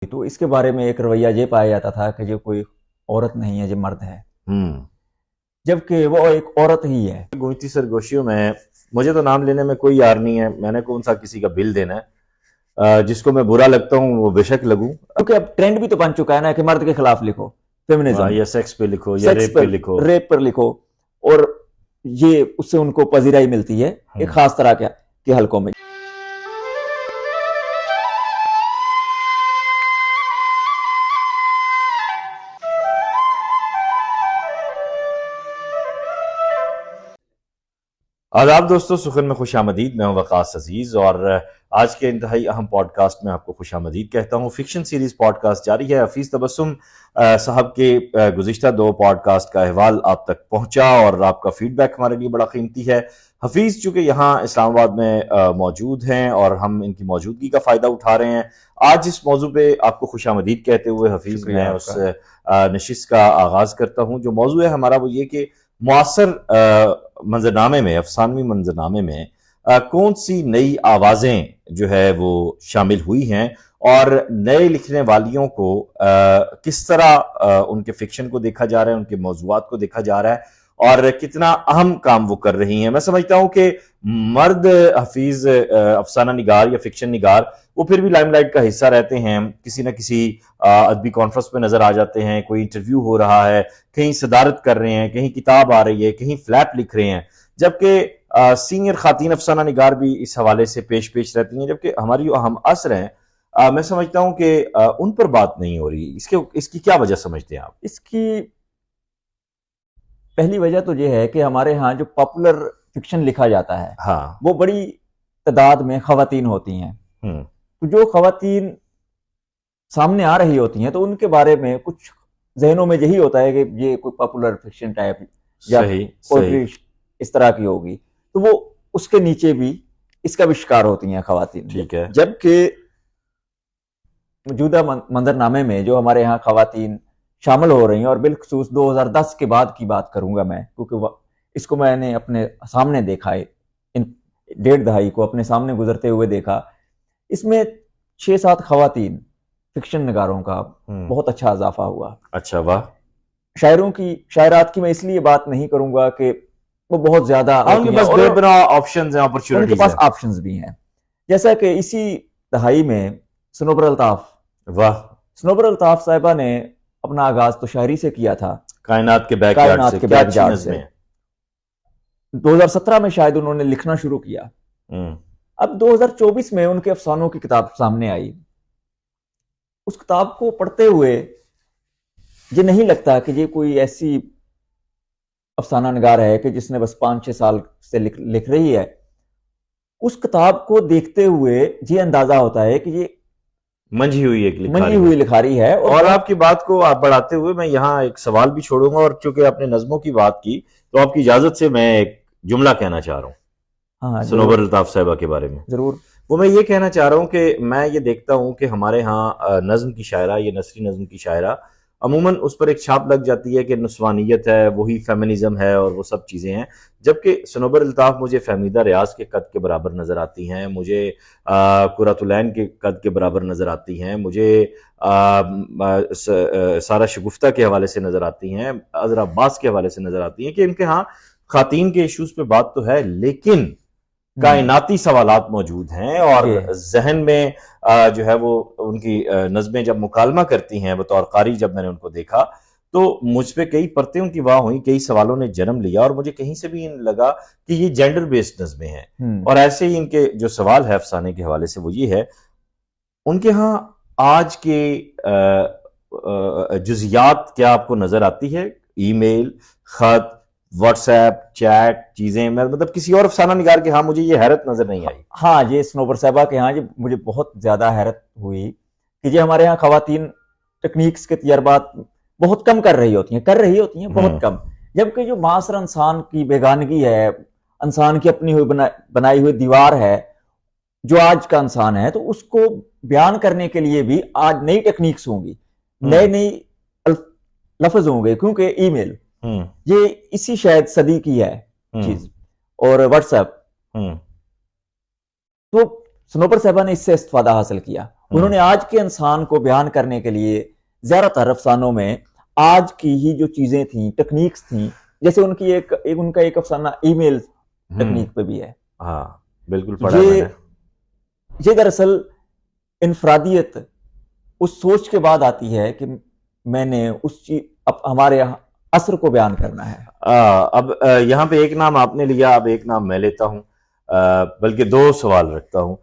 تو اس کے بارے میں ایک رویہ یہ پایا جاتا تھا کہ جو کوئی عورت نہیں ہے، جو مرد ہے، جبکہ وہ ایک عورت ہی ہے۔ گونجتی سرگوشیوں میں مجھے تو نام لینے میں کوئی یار نہیں ہے، میں نے کون سا کسی کا بل دینا ہے، جس کو میں برا لگتا ہوں وہ بے شک لگوں، کیونکہ اب ٹرینڈ بھی تو بن چکا ہے نا کہ مرد کے خلاف لکھو، فیمنزم، یا سیکس پہ لکھو یا ریپ پہ لکھو، ریپ پر لکھو، اور یہ اس سے ان کو پذیرائی ملتی ہے ایک خاص طرح کے حلقوں میں۔ آداب دوستو، سخن میں خوش آمدید، میں ہوں وقاص عزیز اور آج کے انتہائی اہم پوڈ کاسٹ میں آپ کو خوش آمدید کہتا ہوں۔ فکشن سیریز پوڈ کاسٹ جاری ہے۔ حفیظ تبسم صاحب کے گزشتہ 2 پوڈ کاسٹ کا احوال آپ تک پہنچا اور آپ کا فیڈ بیک ہمارے لیے بڑا قیمتی ہے۔ حفیظ چونکہ یہاں اسلام آباد میں موجود ہیں اور ہم ان کی موجودگی کا فائدہ اٹھا رہے ہیں، آج اس موضوع پہ آپ کو خوش آمدید کہتے ہوئے حفیظ میں اس نشست کا آغاز کرتا ہوں۔ جو موضوع ہے ہمارا وہ یہ کہ معاصر منظرنامے میں، افسانوی منظرنامے میں کون سی نئی آوازیں جو ہے وہ شامل ہوئی ہیں اور نئے لکھنے والیوں کو کس طرح ان کے فکشن کو دیکھا جا رہا ہے، ان کے موضوعات کو دیکھا جا رہا ہے اور کتنا اہم کام وہ کر رہی ہیں۔ میں سمجھتا ہوں کہ مرد حفیظ افسانہ نگار یا فکشن نگار وہ پھر بھی لائم لائٹ کا حصہ رہتے ہیں، کسی نہ کسی ادبی کانفرنس میں نظر آ جاتے ہیں، کوئی انٹرویو ہو رہا ہے، کہیں صدارت کر رہے ہیں، کہیں کتاب آ رہی ہے، کہیں فلیپ لکھ رہے ہیں، جبکہ سینئر خواتین افسانہ نگار بھی اس حوالے سے پیش رہتی ہیں، جبکہ ہماری جو اہم عصر ہیں میں سمجھتا ہوں کہ ان پر بات نہیں ہو رہی۔ اس کی کیا وجہ سمجھتے ہیں آپ؟ اس کی پہلی وجہ تو یہ ہے کہ ہمارے ہاں جو پاپولر فکشن لکھا جاتا ہے وہ بڑی تعداد میں خواتین ہوتی ہیں، تو جو خواتین سامنے آ رہی ہوتی ہیں تو ان کے بارے میں کچھ ذہنوں میں یہی ہوتا ہے کہ یہ کوئی پاپولر فکشن ٹائپ یا پوئٹری اس طرح کی ہوگی، تو وہ اس کے نیچے بھی اس کا بھی شکار ہوتی ہیں خواتین۔ ٹھیک ہے، جبکہ موجودہ منظرنامے میں جو ہمارے ہاں خواتین شامل ہو رہی ہیں، اور بالخصوص 2010 کے بعد کی بات کروں گا میں، کیونکہ اس کو میں نے اپنے سامنے دیکھا ہے، ان 1.5 دہائی کو اپنے سامنے گزرتے ہوئے دیکھا، اس میں 6-7 خواتین فکشن نگاروں کا بہت اچھا اضافہ ہوا۔ اچھا، واہ۔ شاعرات کی میں اس لیے بات نہیں کروں گا کہ وہ بہت زیادہ ان کے پاس بے پناہ آپشنز ہیں، اپرچونٹیز ہیں، ان کے پاس آپشنز بھی ہیں، جیسا کہ اسی دہائی میں صنوبر الطاف، واہ، صنوبر الطاف صاحبہ نے اپنا آغاز تو شاعری سے کیا تھا، کائنات کے بیک یارڈ سے 2017 میں شاید انہوں نے لکھنا شروع کیا۔ اب 2024 میں ان کے افسانوں کی کتاب سامنے آئی، اس کتاب کو پڑھتے ہوئے یہ نہیں لگتا کہ یہ کوئی ایسی افسانہ نگار ہے کہ جس نے بس 5-6 سال سے لکھ رہی ہے۔ اس کتاب کو دیکھتے ہوئے یہ اندازہ ہوتا ہے کہ یہ منجھی ہوئی لکھاری ہے۔ اور آپ کی بات کو آپ بڑھاتے ہوئے میں یہاں ایک سوال بھی چھوڑوں گا، اور چونکہ آپ نے نظموں کی بات کی تو آپ کی اجازت سے میں ایک جملہ کہنا چاہ رہا ہوں صنوبر الطاف صاحبہ کے بارے میں۔ ضرور۔ وہ میں یہ کہنا چاہ رہا ہوں کہ میں یہ دیکھتا ہوں کہ ہمارے ہاں نظم کی شاعرہ، یہ نثری نظم کی شاعرہ، عموماً اس پر ایک چھاپ لگ جاتی ہے کہ نسوانیت ہے، وہی فیمنزم ہے اور وہ سب چیزیں ہیں، جبکہ صنوبر الطاف مجھے فہمیدہ ریاض کے قد کے برابر نظر آتی ہیں، مجھے قرۃ العین کے قد کے برابر نظر آتی ہیں، مجھے سارہ شگفتہ کے حوالے سے نظر آتی ہیں، عذرا عباس کے حوالے سے نظر آتی ہیں کہ ان کے ہاں خواتین کے ایشوز پہ بات تو ہے، لیکن کائناتی سوالات موجود ہیں، اور ذہن میں جو ہے وہ ان کی نظمیں جب مکالمہ کرتی ہیں، بطور قاری جب میں نے ان کو دیکھا تو مجھ پہ کئی پرتیں ان کی واہ ہوئیں، کئی سوالوں نے جنم لیا، اور مجھے کہیں سے بھی لگا کہ یہ جینڈر بیسڈ نظمیں ہیں۔ اور ایسے ہی ان کے جو سوال ہے افسانے کے حوالے سے وہ یہ ہے، ان کے ہاں آج کے جزیات کیا آپ کو نظر آتی ہے؟ ای میل، خط، واٹس ایپ، چیٹ، چیزیں، مطلب کسی اور افسانہ نگار کے ہاں مجھے یہ حیرت نظر نہیں آئی۔ ہاں، یہ صنوبر صاحبہ کے ہاں یہ مجھے بہت زیادہ حیرت ہوئی کہ یہ ہمارے ہاں خواتین ٹیکنیکس کے تجربات بہت کم کر رہی ہوتی ہیں بہت کم، جبکہ جو معاصر انسان کی بیگانگی ہے، انسان کی اپنی ہوئی بنائی ہوئی دیوار ہے، جو آج کا انسان ہے، تو اس کو بیان کرنے کے لیے بھی آج نئی ٹیکنیکس ہوں گی، نئی لفظ ہوں گے، کیونکہ ای میل یہ اسی شاید صدی کی ہے چیز، اور واٹس ایپ، تو سنوبر صاحبہ نے اس سے استفادہ حاصل کیا. انہوں نے آج کے انسان کو بیان کرنے کے لیے زیادہ تر افسانوں میں آج کی ہی جو چیزیں تھیں، ٹیکنیکس تھیں، جیسے ان کی ان کا ایک افسانہ ای میل ٹیکنیک پہ بھی ہے. ہاں بالکل پڑھا میں نے. یہ دراصل انفرادیت اس سوچ کے بعد آتی ہے کہ میں نے اس چیز ہمارے عصر کو بیان کرنا ہے. اب یہاں پہ ایک نام آپ نے لیا، اب ایک نام میں لیتا ہوں، بلکہ دو سوال رکھتا ہوں.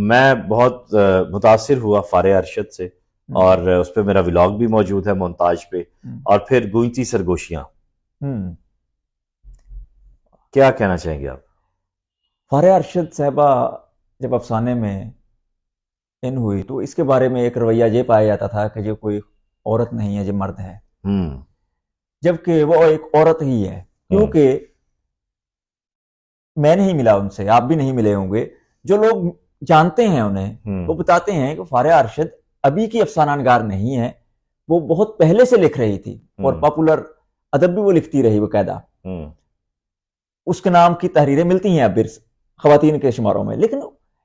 میں بہت متاثر ہوا فارع ارشد سے، اور اس پہ میرا ولاگ بھی موجود ہے مونتاج پہ، اور پھر گونجتی سرگوشیاں. کیا کہنا چاہیں گے آپ؟ فارع ارشد صاحبہ جب افسانے میں ان ہوئی تو اس کے بارے میں ایک رویہ یہ پایا جاتا تھا کہ یہ کوئی عورت نہیں ہے، یہ مرد ہے، جبکہ وہ ایک عورت ہی ہے. کیونکہ میں نہیں ملا ان سے، آپ بھی نہیں ملے ہوں گے. جو لوگ جانتے ہیں انہیں وہ بتاتے ہیں کہ فارع ارشد ابھی کی افسانہ نگار نہیں ہے، وہ بہت پہلے سے لکھ رہی تھی اور پاپولر ادب بھی وہ لکھتی رہی باقاعدہ. اس کے نام کی تحریریں ملتی ہیں اب خواتین کے شماروں میں. لیکن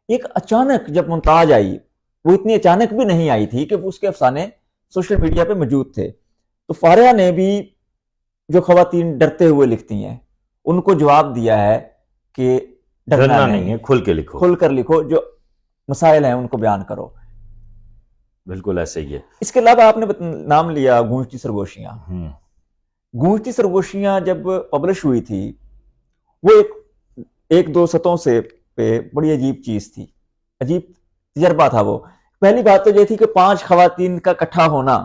ایک اچانک جب مونتاج آئی، وہ اتنی اچانک بھی نہیں آئی تھی کہ اس کے افسانے سوشل میڈیا پہ موجود تھے. تو فارع نے بھی جو خواتین ڈرتے ہوئے لکھتی ہیں ان کو جواب دیا ہے کہ ڈرنا نہیں ہے، کھل کے لکھو، کھل کر لکھو، جو مسائل ہیں ان کو بیان کرو. بالکل ایسے ہی ہے. اس کے علاوہ آپ نے نام لیا گونجتی سرگوشیاں. گونجتی سرگوشیاں جب پبلش ہوئی تھی وہ ایک دو سطحوں سے پہ بڑی عجیب چیز تھی، عجیب تجربہ تھا. وہ پہلی بات تو یہ تھی کہ 5 خواتین کا اکٹھا ہونا،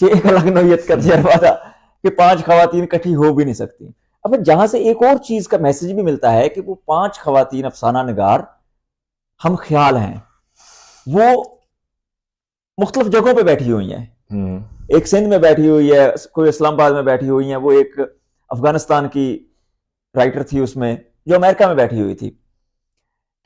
یہ ایک الگ نوعیت کا تجربہ تھا کہ 5 خواتین اکٹھی ہو بھی نہیں سکتی. اب جہاں سے ایک اور چیز کا میسج بھی ملتا ہے کہ وہ 5 خواتین افسانہ نگار ہم خیال ہیں، وہ مختلف جگہوں پہ بیٹھی ہوئی ہیں. ایک سندھ میں بیٹھی ہوئی ہے، کوئی اسلام آباد میں بیٹھی ہوئی ہیں، وہ ایک افغانستان کی رائٹر تھی اس میں جو امریکہ میں بیٹھی ہوئی تھی،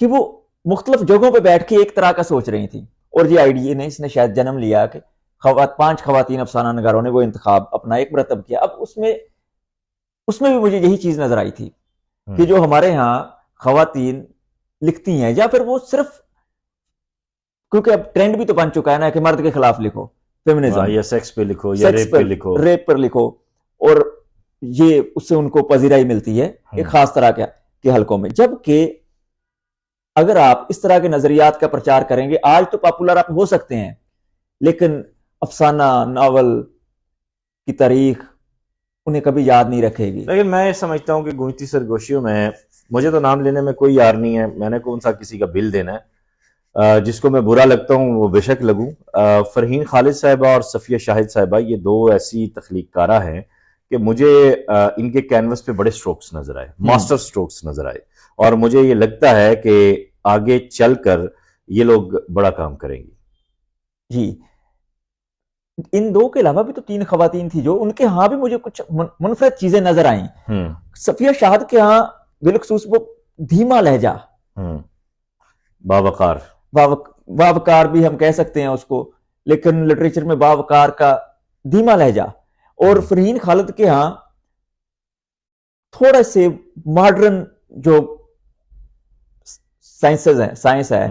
کہ وہ مختلف جگہوں پہ بیٹھ کے ایک طرح کا سوچ رہی تھی. اور یہ آئیڈیا نے اس نے شاید جنم لیا کہ 5 خواتین افسانہ نگاروں نے وہ انتخاب اپنا ایک مرتب کیا. اب اس میں بھی مجھے یہی چیز نظر آئی تھی کہ جو ہمارے ہاں خواتین لکھتی ہیں، یا پھر وہ صرف کیونکہ اب ٹرینڈ بھی تو بن چکا ہے نا کہ مرد کے خلاف لکھو، فیمنزم، یا سیکس پہ لکھو یا ریپ پہ لکھو، ریپ پر لکھو، اور یہ اس سے ان کو پذیرائی ملتی ہے ایک خاص طرح کے حلقوں میں. جبکہ اگر آپ اس طرح کے نظریات کا پرچار کریں گے، آج تو پاپولر آپ ہو سکتے ہیں لیکن افسانہ ناول کی تاریخ انہیں کبھی یاد نہیں رکھے گی. لیکن میں یہ سمجھتا ہوں کہ گونجتی سرگوشیوں میں مجھے تو نام لینے میں کوئی یار نہیں ہے، میں نے کون سا کسی کا بل دینا ہے. جس کو میں برا لگتا ہوں وہ بے شک لگوں. فرحین خالد صاحبہ اور صفیہ شاہد صاحبہ یہ 2 ایسی تخلیق کارہ ہیں کہ مجھے ان کے کینوس پہ بڑے سٹروکس نظر آئے، ماسٹر سٹروکس نظر آئے، اور مجھے یہ لگتا ہے کہ آگے چل کر یہ لوگ بڑا کام کریں گی. جی ان 2 کے علاوہ بھی تو 3 خواتین تھی جو ان کے ہاں بھی مجھے کچھ منفرد چیزیں نظر آئیں. صفیہ شاہد کے ہاں بالخصوص وہ دھیما لہجہ، باوقار بھی ہم کہہ سکتے ہیں اس کو، لیکن لٹریچر میں باوقار کا دھیما لہجہ. اور فرحین خالد کے ہاں تھوڑے سے ماڈرن جو سائنس ہے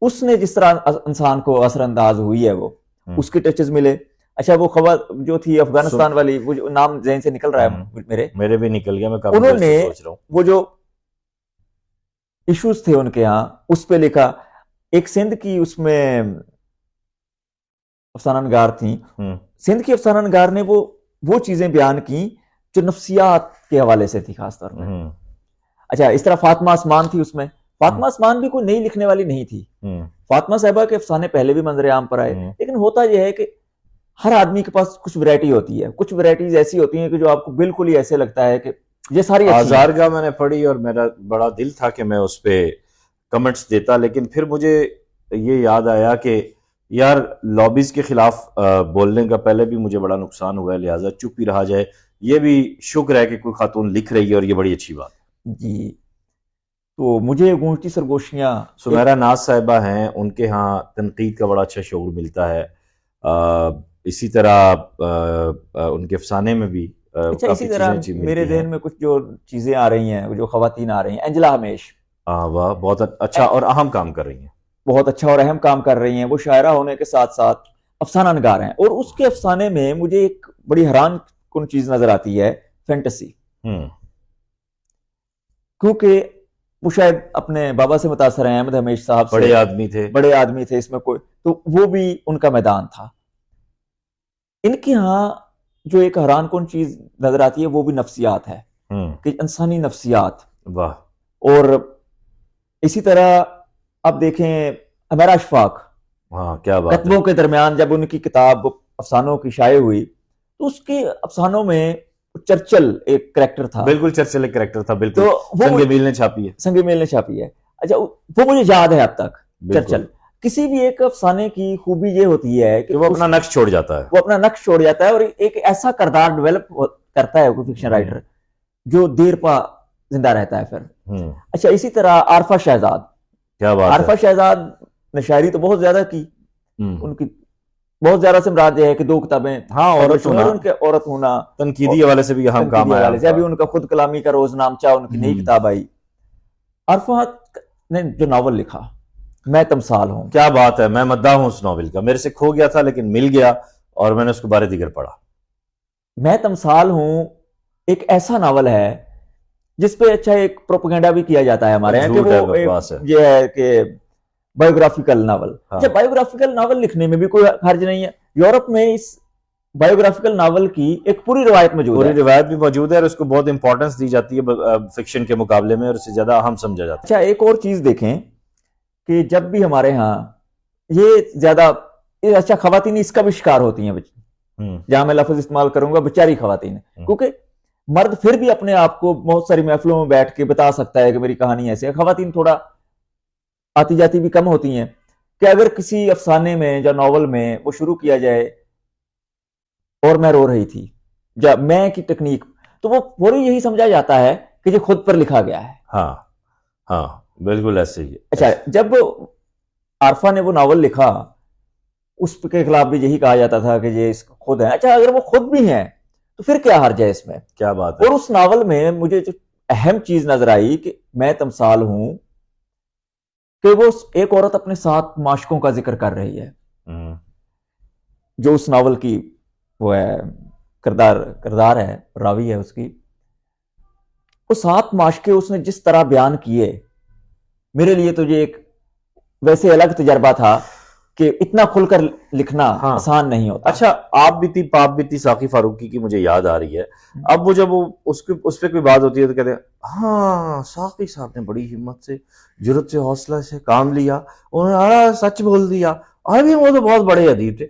اس نے جس طرح انسان کو اثر انداز ہوئی ہے وہ اس کے ٹچز ملے. اچھا وہ خبر جو تھی افغانستان والی، وہ جو نام ذہن سے نکل رہا ہے میرے بھی نکل گیا، میں انہوں نے وہ جو ایشوز تھے ان کے ہاں اس پہ لکھا. ایک سندھ کی اس میں افسانہ نگار تھیں، سندھ کی افسانہ نگار نے وہ چیزیں بیان کی جو نفسیات کے حوالے سے تھی خاص طور پر. اچھا اس طرح فاطمہ عثمان تھی اس میں. فاطمہ عثمان بھی کوئی نئی لکھنے والی نہیں تھی. فاطمہ صاحبہ کے افسانے پہلے بھی منظر عام پر آئے، لیکن ہوتا یہ ہے کہ ہر آدمی کے پاس کچھ ویرائٹی ہوتی ہے. کچھ ویرائٹیز ایسی ہوتی ہیں کہ جو آپ کو بالکل ہی ایسے لگتا ہے کہ یہ ساری آزارگاہ میں نے پڑھی اور میرا بڑا دل تھا کہ میں اس پہ کمنٹس دیتا، لیکن پھر مجھے یہ یاد آیا کہ یار لابیز کے خلاف بولنے کا پہلے بھی مجھے بڑا نقصان ہوا ہے، لہٰذا چپ ہی رہا جائے. یہ بھی شکر ہے کہ کوئی خاتون لکھ رہی ہے اور یہ بڑی اچھی بات ہے. جی تو مجھے گونجتی سرگوشیاں سمیرہ ناز صاحبہ ہیں، ان کے ہاں تنقید کا بڑا اچھا شعور ملتا ہے. اسی طرح ان کے افسانے میں بھی اچھا اسی طرح میرے ذہن میں کچھ جو چیزیں آ رہی ہیں جو خواتین آ رہی ہیں، اینجلا ہمیش واہ، بہت اچھا اور اہم کام کر رہی ہیں. بہت اچھا اور اہم کام کر رہی ہیں. وہ شاعرہ ہونے کے ساتھ ساتھ افسانہ نگار ہیں, اور اس کے افسانے میں مجھے ایک بڑی حیران کن چیز نظر آتی ہے, فینٹیسی. کیونکہ وہ شاید اپنے بابا سے متاثر ہیں, احمد ہمیش صاحب سے, بڑے آدمی تھے, بڑے آدمی تھے اس میں کوئی, تو وہ بھی ان کا میدان تھا. ان کے ہاں جو ایک حیران کن چیز نظر آتی ہے وہ بھی نفسیات ہے, کہ انسانی نفسیات. واہ. اور اسی طرح آپ دیکھیں عمیرہ اشفاق, ہاں کیا بات ہے. کتبوں کے درمیان جب ان کی کتاب افسانوں کی شائع ہوئی تو اس کے افسانوں میں چرچل ایک کریکٹر تھا. بالکل چرچل ایک کریکٹر تھا, بالکل. تو سنگ میل نے چھاپی ہے. سنگ میل نے چھاپی ہے. اچھا وہ مجھے یاد ہے اب تک. چرچل کسی بھی ایک افسانے کی خوبی یہ ہوتی ہے کہ وہ اپنا نقش چھوڑ جاتا ہے, وہ اپنا نقش چھوڑ جاتا ہے, اور ایک ایسا کردار ڈیولپ کرتا ہے کوئی فکشن رائٹر جو دیر پا زندہ رہتا ہے پھر. اچھا اسی طرح عارفہ شہزاد. کیا بات ہے. عارفہ شہزاد نے شاعری تو بہت زیادہ کی, ان کی بہت زیادہ سے مراد یہ ہے کہ 2 کتابیں, ہاں عورت ہونا, ان کے عورت ہونا, تنقیدی حوالے سے بھی اہم کام آیا. جب بھی ان کا خود کلامی کا روز نامچہ ان کی نئی کتاب آئی. عارفہ نے جو ناول لکھا میں تمثال ہوں, کیا بات ہے. میں مداح ہوں اس ناول کا, میرے سے کھو گیا تھا لیکن مل گیا اور میں نے اس کو بارے دیگر پڑھا. میں تمثال ہوں ایک ایسا ناول ہے جس پہ اچھا ایک پروپیگنڈا بھی کیا جاتا ہے ہمارے یہاں کہ وہ یہ ہے کہ بایوگرافیکل ناول. اچھا بایوگرافیکل ناول لکھنے میں بھی کوئی حرج نہیں ہے. یورپ میں اس بایوگرافیکل ناول کی ایک پوری روایت موجود ہے, پوری روایت بھی موجود ہے, اور اس کو بہت امپورٹنس دی جاتی ہے فکشن کے مقابلے میں, اور اسے زیادہ اہم سمجھا جاتا ہے. اچھا ایک اور چیز دیکھیں کہ جب بھی ہمارے ہاں یہ زیادہ اچھا خواتین اس کا بھی شکار ہوتی ہیں, جہاں میں لفظ استعمال کروں گا بیچاری خواتین, کیونکہ مرد پھر بھی اپنے آپ کو بہت ساری محفلوں میں بیٹھ کے بتا سکتا ہے کہ میری کہانی ایسے ہے. خواتین تھوڑا آتی جاتی بھی کم ہوتی ہیں, کہ اگر کسی افسانے میں یا ناول میں وہ شروع کیا جائے اور میں رو رہی تھی یا میں کی ٹیکنیک, تو وہ فوری یہی سمجھا جاتا ہے کہ یہ خود پر لکھا گیا ہے. ہاں ہاں بالکل ایسے ہی. اچھا جب عارفہ نے وہ ناول لکھا اس کے خلاف بھی یہی کہا جاتا تھا کہ یہ خود ہے. اچھا اگر وہ خود بھی ہیں تو پھر کیا حرج ہے اس میں. کیا بات ہے. اور اس ناول میں مجھے جو اہم چیز نظر آئی کہ میں تمثال ہوں, کہ وہ ایک عورت اپنے 7 معشوقوں کا ذکر کر رہی ہے, جو اس ناول کی وہ ہے کردار ہے, راوی ہے اس کی. وہ 7 معشوقے اس نے جس طرح بیان کیے, میرے لیے تو یہ ایک ویسے الگ تجربہ تھا کہ اتنا کھل کر لکھنا آسان نہیں ہوتا. اچھا آپ بھی تھی پاپ بھی تھی ساقی فاروقی کی مجھے یاد آ رہی ہے. اب وہ جب وہ اس پہ کوئی بات ہوتی ہے تو کہتے ہیں ہاں ساقی صاحب نے بڑی ہمت سے, جرت سے, حوصلہ سے کام لیا, انہوں نے سچ بول دیا. ابھی وہ تو بہت بڑے ادیب تھے.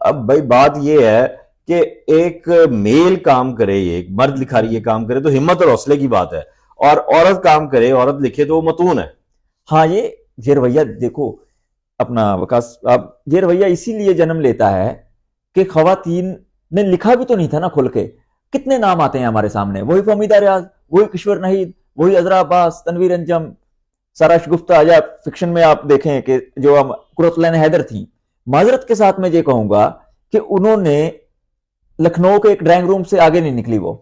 اب بھائی بات یہ ہے کہ ایک میل کام کرے, ایک مرد لکھاری یہ کام کرے تو ہمت اور حوصلے کی بات ہے, اور عورت کام کرے, عورت لکھے تو وہ متون ہے. ہاں یہ رویہ دیکھو اپنا وکاس آپ, یہ رویہ اسی لیے جنم لیتا ہے کہ خواتین نے لکھا بھی تو نہیں تھا نا کھل کے. کتنے نام آتے ہیں ہمارے سامنے, وہی فہمیدہ ریاض, وہی کشور نحید, وہی عذرا عباس, تنویر انجم, سارا شگفتہ. یا فکشن میں آپ دیکھیں کہ جو قرۃ العین حیدر تھیں, معذرت کے ساتھ میں یہ کہوں گا کہ انہوں نے لکھنؤ کے ایک ڈرائنگ روم سے آگے نہیں نکلی, وہ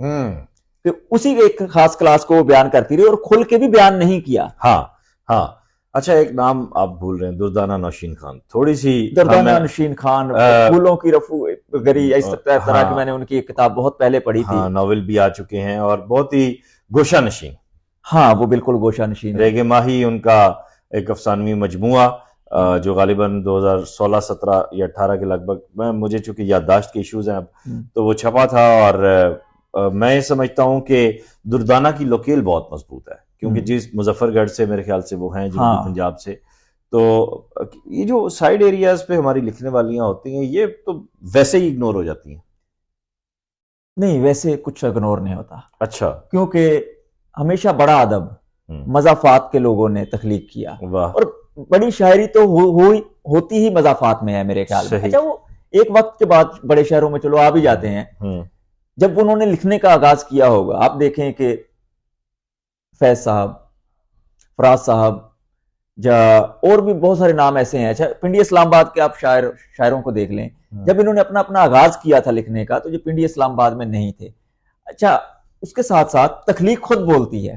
کہ اسی ایک خاص کلاس کو وہ بیان کرتی رہی اور کھل کے بھی بیان نہیں کیا. ہاں ہاں. اچھا ایک نام آپ بھول رہے ہیں, دردانہ نوشین خان. تھوڑی سی دردانہ نوشین خان, پھولوں کی رفو گری, اس طرح کی میں نے ان کی ایک کتاب بہت پہلے پڑھی تھی. ناول بھی آ چکے ہیں اور بہت ہی گوشہ نشین. ہاں وہ بالکل گوشہ نشین. ریگ ماہی ان کا ایک افسانوی مجموعہ جو غالباً 2016-17 یا 18 کے لگ بھگ, مجھے چونکہ یادداشت کے ایشوز ہیں اب, تو وہ چھپا تھا. اور میں سمجھتا ہوں کہ دردانہ کی لوکیل بہت مضبوط ہے, کیونکہ جس مظفر گڑھ سے میرے خیال سے وہ ہیں, جنوبی پنجاب سے. تو یہ جو سائیڈ ایریاز پہ ہماری لکھنے والیاں ہوتی ہیں یہ تو ویسے ہی اگنور ہو جاتی ہیں. نہیں ویسے کچھ اگنور نہیں ہوتا. اچھا کیونکہ ہمیشہ بڑا ادب مضافات کے لوگوں نے تخلیق کیا, اور بڑی شاعری تو ہوتی ہی مضافات میں ہے میرے خیال میں. اچھا وہ ایک وقت کے بعد بڑے شہروں میں چلو آ بھی جاتے ہیں, جب انہوں نے لکھنے کا آغاز کیا ہوگا. آپ دیکھیں کہ فیض صاحب, فراز صاحب, اور بھی بہت سارے نام ایسے ہیں. اچھا پنڈی اسلام آباد کے آپ شاعروں کو دیکھ لیں, جب انہوں نے اپنا آغاز کیا تھا لکھنے کا تو یہ پنڈی اسلام آباد میں نہیں تھے. اچھا اس کے ساتھ ساتھ تخلیق خود بولتی ہے.